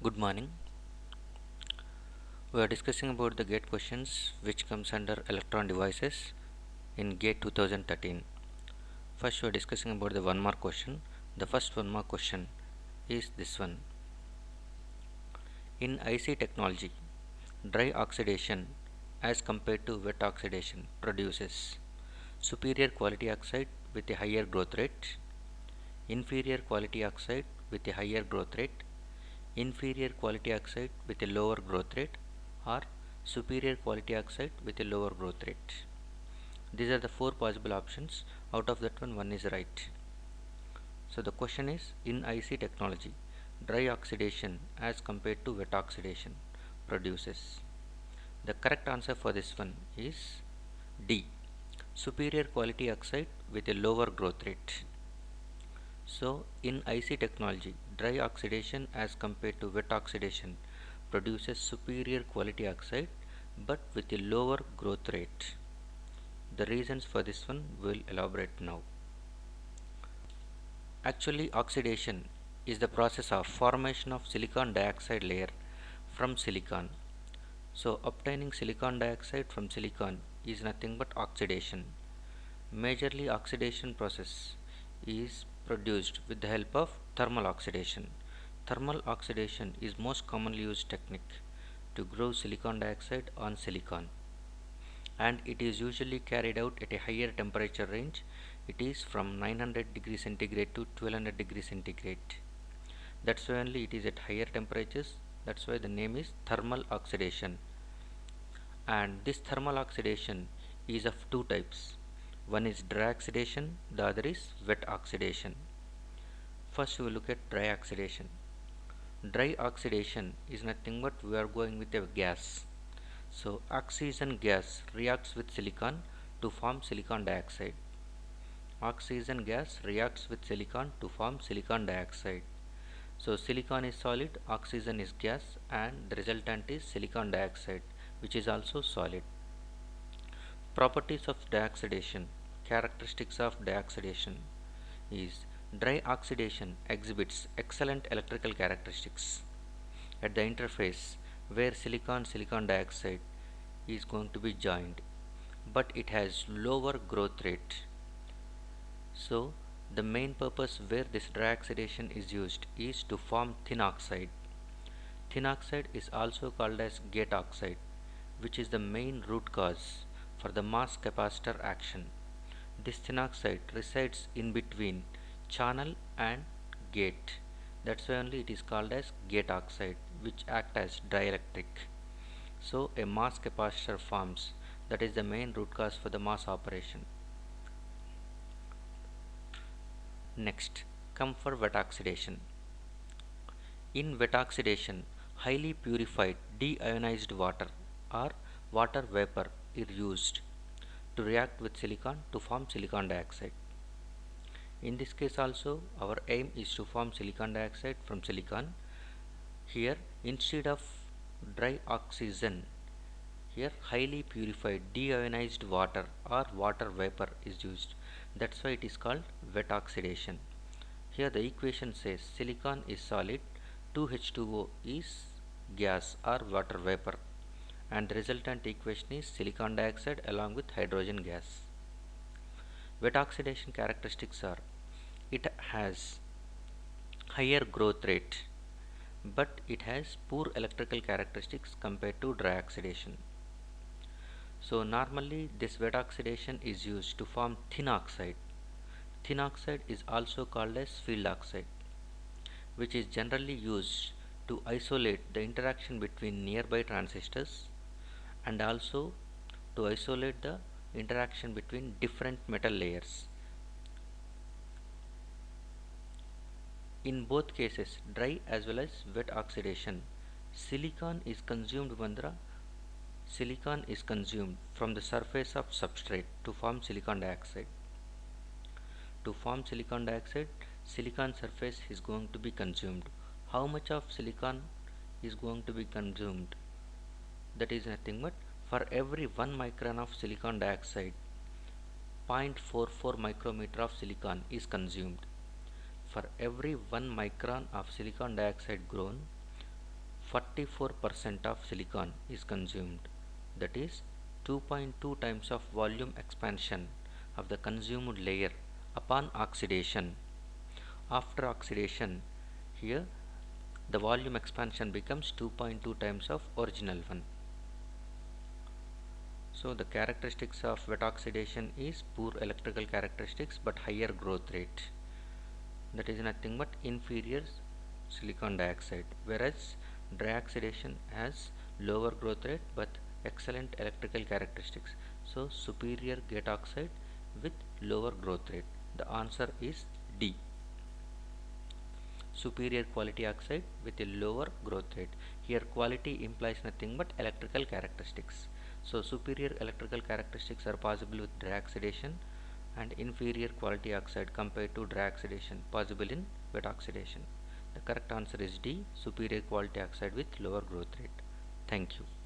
Good morning. We are discussing about the GATE questions which comes under electron devices in GATE 2013. First we are discussing about the one mark question. The first one mark question is this one. In IC technology, dry oxidation as compared to wet oxidation produces superior quality oxide with a higher growth rate, inferior quality oxide with a higher growth rate, inferior quality oxide with a lower growth rate, or superior quality oxide with a lower growth rate. These are the four possible options. Out of that one is right. So the question is, in IC technology, dry oxidation as compared to wet oxidation produces. The correct answer for this one is D, superior quality oxide with a lower growth rate. So in IC technology, dry oxidation as compared to wet oxidation produces superior quality oxide but with a lower growth rate. The reasons for this one will elaborate now. Actually, oxidation is the process of formation of silicon dioxide layer from silicon. So obtaining silicon dioxide from silicon is nothing but oxidation. Majorly oxidation process is produced with the help of thermal oxidation. Thermal oxidation is most commonly used technique to grow silicon dioxide on silicon, and it is usually carried out at a higher temperature range. It is from 900 degrees centigrade to 1200 degrees centigrade. That's why only it is at higher temperatures. That's why the name is thermal oxidation. And this thermal oxidation is of two types. One is dry oxidation, the other is wet oxidation. First we will look at dry oxidation. Dry oxidation is nothing but we are going with a gas. So oxygen gas reacts with silicon to form silicon dioxide. Oxygen gas reacts with silicon to form silicon dioxide. So silicon is solid, oxygen is gas, and the resultant is silicon dioxide, which is also solid. Properties of dioxidation. Characteristics of dioxidation is dry oxidation exhibits excellent electrical characteristics at the interface where silicon dioxide is going to be joined, but it has lower growth rate. So the main purpose where this dry oxidation is used is to form thin oxide. Thin oxide is also called as gate oxide, which is the main root cause for the mass capacitor action. This thin oxide resides in between channel and gate. That's why only it is called as gate oxide, which act as dielectric. So a mass capacitor forms. That is the main root cause for the mass operation. Next, come for wet oxidation. In wet oxidation, highly purified deionized water or water vapor is used to react with silicon to form silicon dioxide. In this case also, our aim is to form silicon dioxide from silicon. Here, instead of dry oxygen, here highly purified deionized water or water vapor is used. That's why it is called wet oxidation. Here the equation says silicon is solid, 2H2O is gas or water vapor, and the resultant equation is silicon dioxide along with hydrogen gas. Wet oxidation characteristics are, it has higher growth rate, but it has poor electrical characteristics compared to dry oxidation. So normally this wet oxidation is used to form thin oxide. Thin oxide is also called as field oxide, which is generally used to isolate the interaction between nearby transistors and also to isolate the interaction between different metal layers. In both cases, dry as well as wet oxidation, silicon is consumed from the surface of substrate to form silicon dioxide. To form silicon dioxide, silicon surface is going to be consumed. How much of silicon is going to be consumed? That is nothing but for every 1 micron of silicon dioxide, 0.44 micrometer of silicon is consumed. For every 1 micron of silicon dioxide grown, 44% of silicon is consumed, that is 2.2 times of volume expansion of the consumed layer upon oxidation. After oxidation, here the volume expansion becomes 2.2 times of original one. So the characteristics of wet oxidation is poor electrical characteristics but higher growth rate, that is nothing but inferior silicon dioxide, whereas dry oxidation has lower growth rate but excellent electrical characteristics, so superior gate oxide with lower growth rate. The answer is D, superior quality oxide with a lower growth rate. Here quality implies nothing but electrical characteristics. So superior electrical characteristics are possible with dry oxidation and inferior quality oxide compared to dry oxidation possible in wet oxidation. The correct answer is D, superior quality oxide with lower growth rate. Thank you.